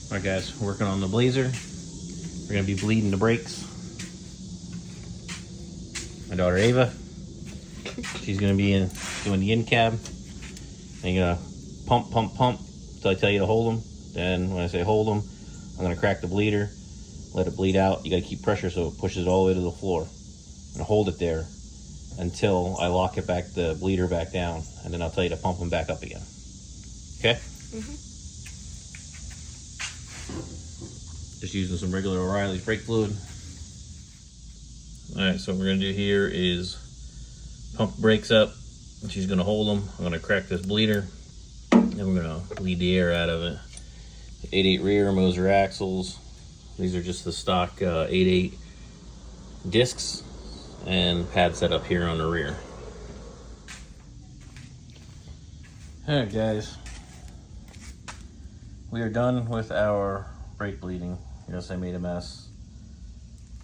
All right, guys, working on the Blazer. We're gonna be bleeding the brakes. My daughter Ava, she's gonna be doing the in cab. And you're gonna pump until I tell you to hold them. Then when I say hold them, I'm gonna crack the bleeder, let it bleed out. You gotta keep pressure so it pushes it all the way to the floor, and hold it there until I lock it back, the bleeder back down, and then I'll tell you to pump them back up again. Okay? Just using some regular O'Reilly's brake fluid. All right, so what we're gonna do here is pump the brakes up. She's gonna hold them. I'm gonna crack this bleeder, and we're gonna bleed the air out of it. 8/8 rear Moser axles. These are just the stock 8/8 discs and pad set up here on the rear. All right, guys, we are done with our brake bleeding. Yes, I made a mess.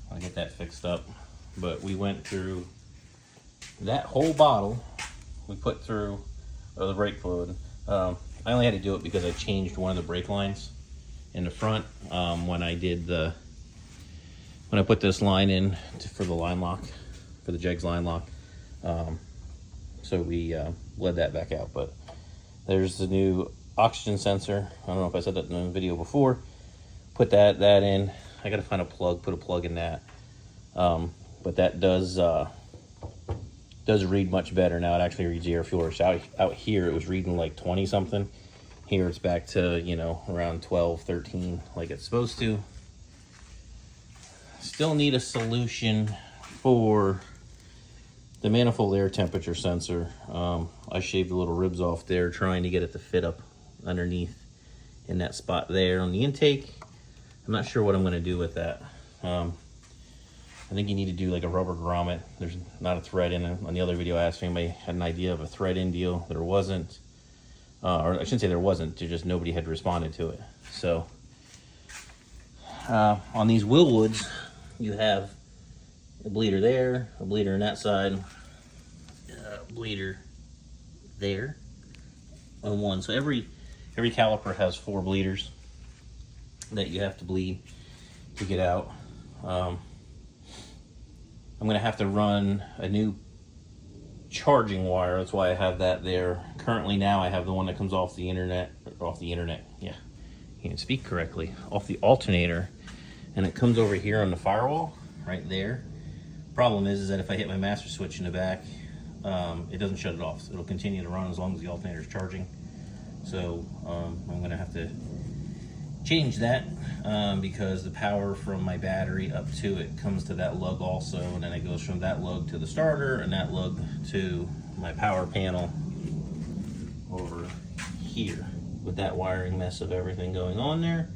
I'll get that fixed up. But we went through that whole bottle. We put through the brake fluid. I only had to do it because I changed one of the brake lines in the front when I put this line in for the line lock, for the Jegs line lock. So we bled that back out. But there's the new oxygen sensor. I don't know if I said that in the video before. Put that in. I gotta find a plug, put a plug in that. But that does read much better now. It actually reads air fuel. So out here it was reading like 20 something. Here it's back to, you know, around 12, 13 like it's supposed to. Still need a solution for the manifold air temperature sensor. I shaved the little ribs off there trying to get it to fit up underneath in that spot there on the intake. I'm not sure what I'm going to do with that. I think you need to do like a rubber grommet. There's not a thread in it. On the other video I asked if anybody had an idea of a thread in deal. There wasn't. Or I shouldn't say there wasn't, just nobody had responded to it. So on these Willwoods, you have a bleeder there, a bleeder on that side, a bleeder there on one. So every caliper has 4 bleeders that you have to bleed to get out. I'm gonna have to run a new charging wire. That's why I have that there. Currently now I have the one that comes off the internet, yeah, can't speak correctly, off the alternator, and it comes over here on the firewall, right there. Problem is that if I hit my master switch in the back, it doesn't shut it off. So it'll continue to run as long as the alternator is charging. So I'm gonna have to change that because the power from my battery up to it comes to that lug also, and then it goes from that lug to the starter and that lug to my power panel over here with that wiring mess of everything going on there.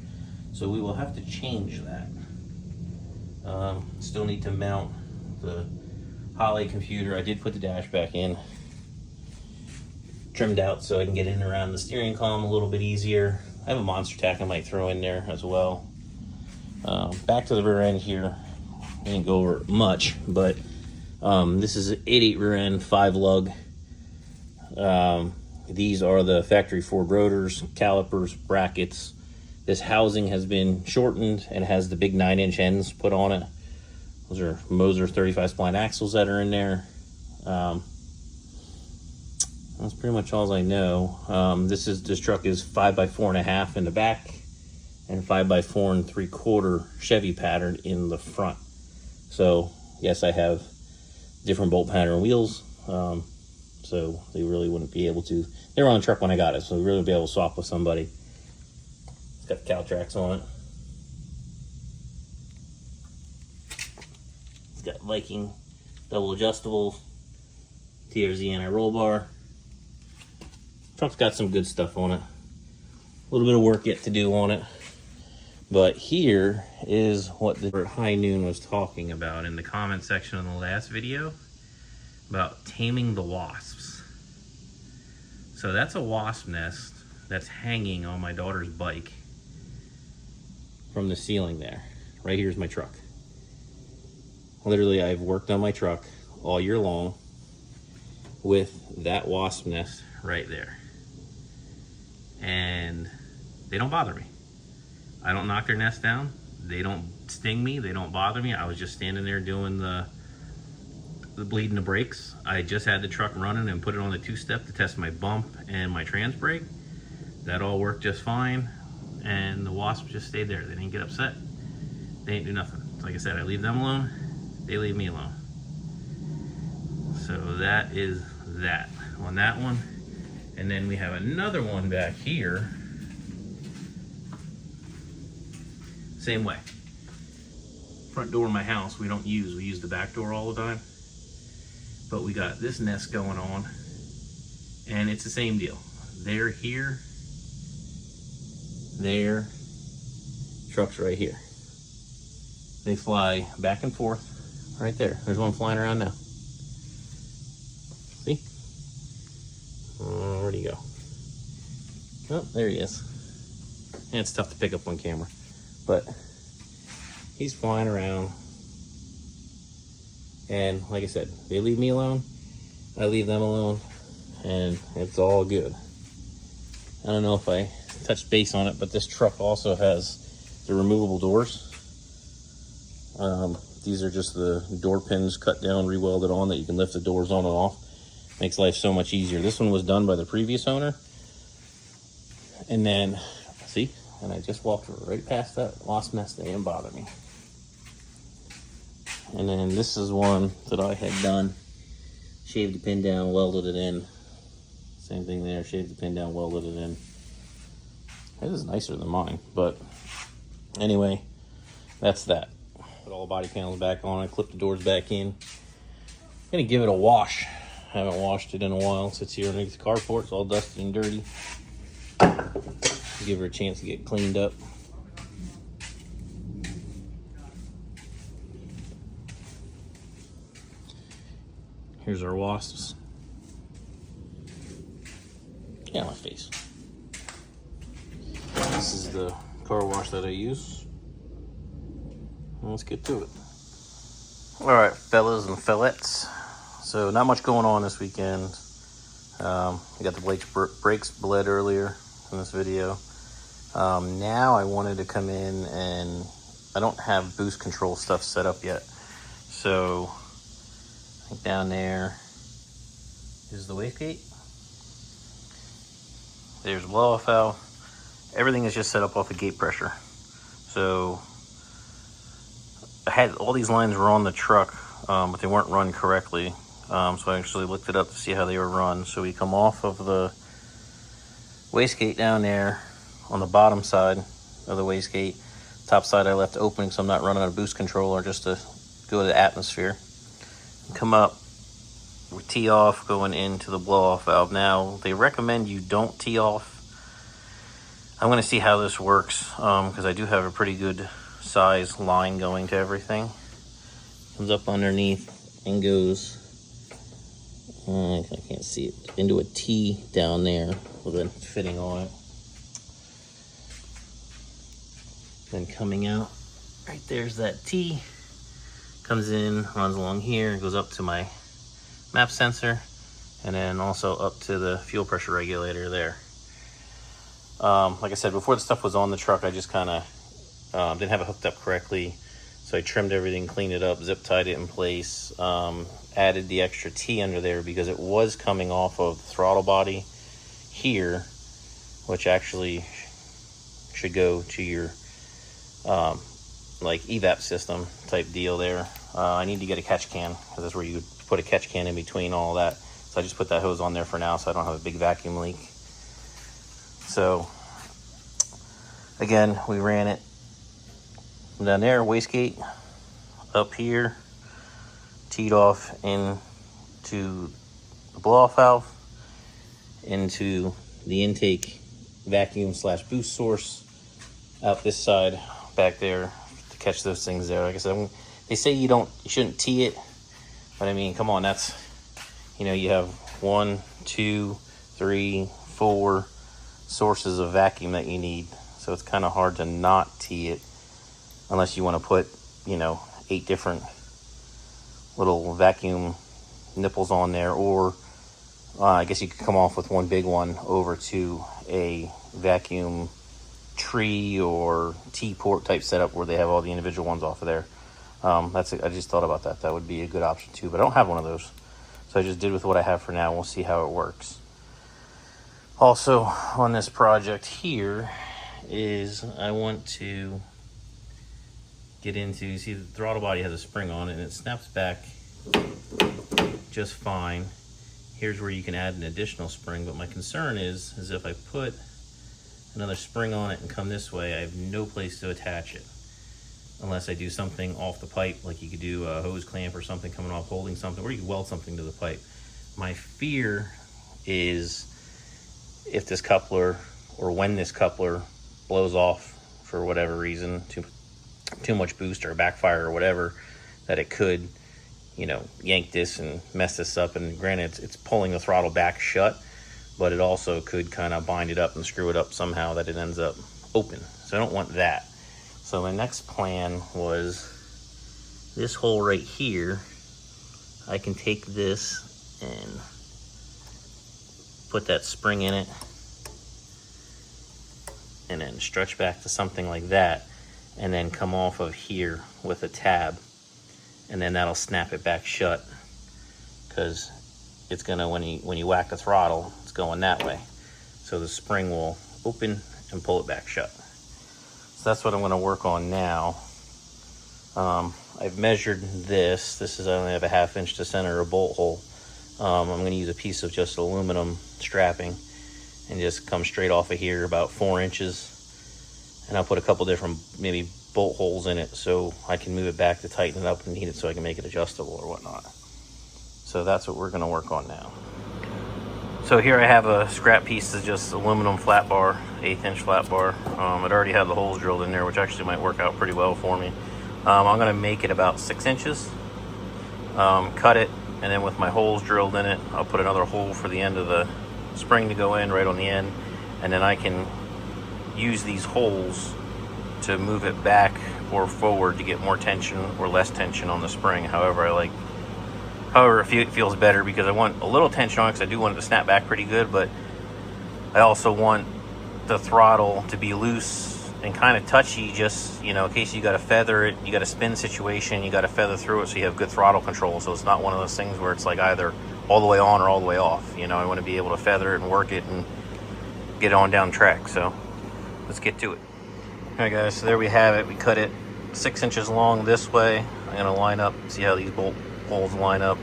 So we will have to change that. Still need to mount the Holly computer. I did put the dash back in, trimmed out so I can get in around the steering column a little bit easier. I have a monster tack I might throw in there as well. Back to the rear end here. I didn't go over it much, but this is an 8/8 rear end, 5 lug. These are the factory Ford rotors, calipers, brackets. This housing has been shortened and has the big 9-inch ends put on it. Those are Moser 35 spline axles that are in there. That's pretty much all I know. This truck is 5x4.5 in the back and 5x4 3/4 Chevy pattern in the front. So yes, I have different bolt pattern wheels. So they really wouldn't be able to. They were on the truck when I got it, so they really wouldn't be able to swap with somebody. It's got the Caltrax on it. It's got Viking double adjustable, TRZ anti-roll bar. Truck's got some good stuff on it. A little bit of work yet to do on it. But here is what the High Noon was talking about in the comment section in the last video about taming the wasps. So that's a wasp nest that's hanging on my daughter's bike from the ceiling there. Right here's my truck. Literally, I've worked on my truck all year long with that wasp nest right there. And they don't bother me. I don't knock their nest down. They don't sting me. They don't bother me. I was just standing there doing the bleeding the brakes. I just had the truck running and put it on the two-step to test my bump and my trans brake. That all worked just fine, and the wasps just stayed there. They didn't get upset. They didn't do nothing. Like I said, I leave them alone. They leave me alone. So that is that on that one. And then we have another one back here. Same way. Front door of my house we don't use. We use the back door all the time. But we got this nest going on, and it's the same deal. They're here. There. Truck's right here. They fly back and forth right there. There's one flying around now. See? Where'd he go? Oh, there he is. And it's tough to pick up on camera, but he's flying around. And like I said, they leave me alone, I leave them alone, and it's all good. I don't know if I touched base on it, but this truck also has the removable doors. These are just the door pins cut down, re-welded on, that you can lift the doors on and off. Makes life so much easier. This one was done by the previous owner. And then, see, and I just walked right past that wasp nest. They didn't bother me. And then this is one that I had done. Shaved the pin down, welded it in. Same thing there, shaved the pin down, welded it in. This is nicer than mine, but anyway, that's that. Put all the body panels back on, I clipped the doors back in. I'm gonna give it a wash. Haven't washed it in a while. It sits here underneath the carport, it's all dusty and dirty. Give her a chance to get cleaned up. Here's our wasps. Yeah, my face. This is the car wash that I use. Let's get to it. All right, fellas and fillettes. So not much going on this weekend. We got the brakes bled earlier in this video. Now I wanted to come in, and I don't have boost control stuff set up yet. So I think down there is the wastegate. There's a blow-off valve. Everything is just set up off of gate pressure. So I had all these lines were on the truck, but they weren't run correctly. So I actually looked it up to see how they were run. So we come off of the wastegate down there on the bottom side of the wastegate. Top side I left open so I'm not running a boost controller, just to go to the atmosphere. Come up, we tee off going into the blow-off valve. Now they recommend you don't tee off. I'm going to see how this works, because I do have a pretty good size line going to everything. Comes up underneath and goes, I can't see it, into a T down there with a fitting on it. Then coming out, right there's that T. Comes in, runs along here, goes up to my map sensor, and then also up to the fuel pressure regulator there. Like I said, before the stuff was on the truck, I just kind of didn't have it hooked up correctly. So I trimmed everything, cleaned it up, zip tied it in place, added the extra T under there because it was coming off of the throttle body here, which actually should go to your like evap system type deal there. I need to get a catch can, because that's where you would put a catch can in between all that. So I just put that hose on there for now so I don't have a big vacuum leak. So again, we ran it down there, wastegate, up here, teed off into the blow-off valve, into the intake vacuum / boost source, out this side, back there, to catch those things there. Like I said, they say you shouldn't tee it, but I mean, come on, that's, you have 1, 2, 3, 4 sources of vacuum that you need. So it's kind of hard to not tee it, unless you want to put, 8 different little vacuum nipples on there, or I guess you could come off with one big one over to a vacuum tree or T-port type setup where they have all the individual ones off of there. I just thought about that. That would be a good option too, but I don't have one of those. So I just did with what I have for now. We'll see how it works. Also on this project here is I want to get into, you see the throttle body has a spring on it and it snaps back just fine. Here's where you can add an additional spring, but my concern is if I put another spring on it and come this way, I have no place to attach it. Unless I do something off the pipe, like you could do a hose clamp or something coming off holding something, or you could weld something to the pipe. My fear is if this coupler, or when this coupler blows off for whatever reason, too much boost or a backfire or whatever, that it could, you know, yank this and mess this up. And granted, it's pulling the throttle back shut, but it also could kind of bind it up and screw it up somehow that it ends up open. So I don't want that. So my next plan was this hole right here. I can take this and put that spring in it and then stretch back to something like that and then come off of here with a tab, and then that'll snap it back shut, because it's gonna, when you whack the throttle, it's going that way. So the spring will open and pull it back shut. So that's what I'm gonna work on now. I've measured this. This is, I only have a 1/2 inch to center a bolt hole. I'm gonna use a piece of just aluminum strapping and just come straight off of here about 4 inches. And I'll put a couple different maybe bolt holes in it so I can move it back to tighten it up and heat it so I can make it adjustable or whatnot. So that's what we're gonna work on now. So here I have a scrap piece of just aluminum flat bar, 1/8 inch flat bar. It already had the holes drilled in there, which actually might work out pretty well for me. I'm gonna make it about 6 inches, cut it, and then with my holes drilled in it, I'll put another hole for the end of the spring to go in right on the end, and then I can use these holes to move it back or forward to get more tension or less tension on the spring, however it feels better, because I want a little tension on it because I do want it to snap back pretty good, but I also want the throttle to be loose and kind of touchy, just, you know, in case you got to feather it, you got a spin situation, you got to feather through it so you have good throttle control. So it's not one of those things where it's like either all the way on or all the way off. You know, I want to be able to feather it and work it and get on down track. So let's get to it. All right, guys, so there we have it. We cut it 6 inches long this way. I'm going to line up, see how these bolt holes line up.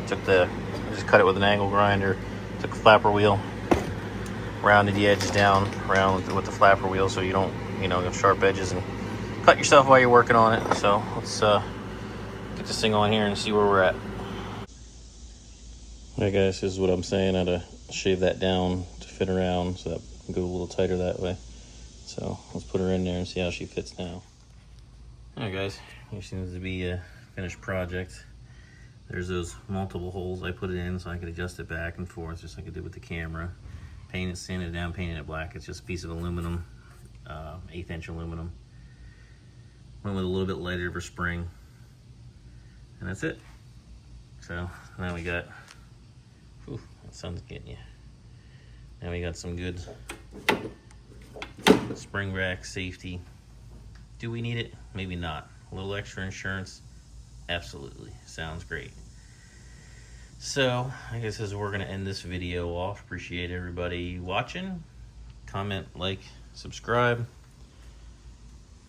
Just cut it with an angle grinder, took a flapper wheel, rounded the edges down around with the flapper wheel so you don't, you know, have sharp edges, and cut yourself while you're working on it. So let's get this thing on here and see where we're at. All right, guys, this is what I'm saying. I had to shave that down to fit around so that can go a little tighter that way. So let's put her in there and see how she fits now. All right, guys, here seems to be a finished project. There's those multiple holes I put it in so I could adjust it back and forth just like I did with the camera. Paint it, sand it down, painted it black. It's just a piece of aluminum, 1/8 inch aluminum. Went with a little bit lighter of a spring, and that's it. So now we got, whew, that sun's getting you. Now we got some good spring rack safety. Do we need it? Maybe not. A little extra insurance? Absolutely. Sounds great. So I guess as we're gonna end this video off, appreciate everybody watching. Comment, like, subscribe.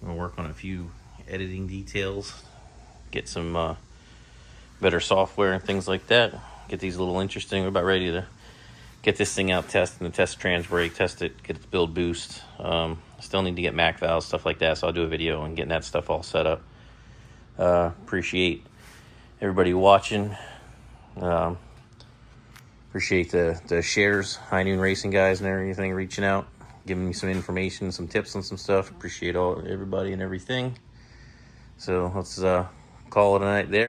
I'm gonna work on a few editing details, get some better software and things like that, get these a little interesting. We're about ready to get this thing out, test and test trans brake, test it, get it to build boost. Still need to get Mac valves, stuff like that, so I'll do a video on getting that stuff all set up. Appreciate everybody watching. Appreciate the shares, High Noon Racing guys and everything reaching out, giving me some information, some tips on some stuff. Appreciate everybody and everything. So let's call it a night there.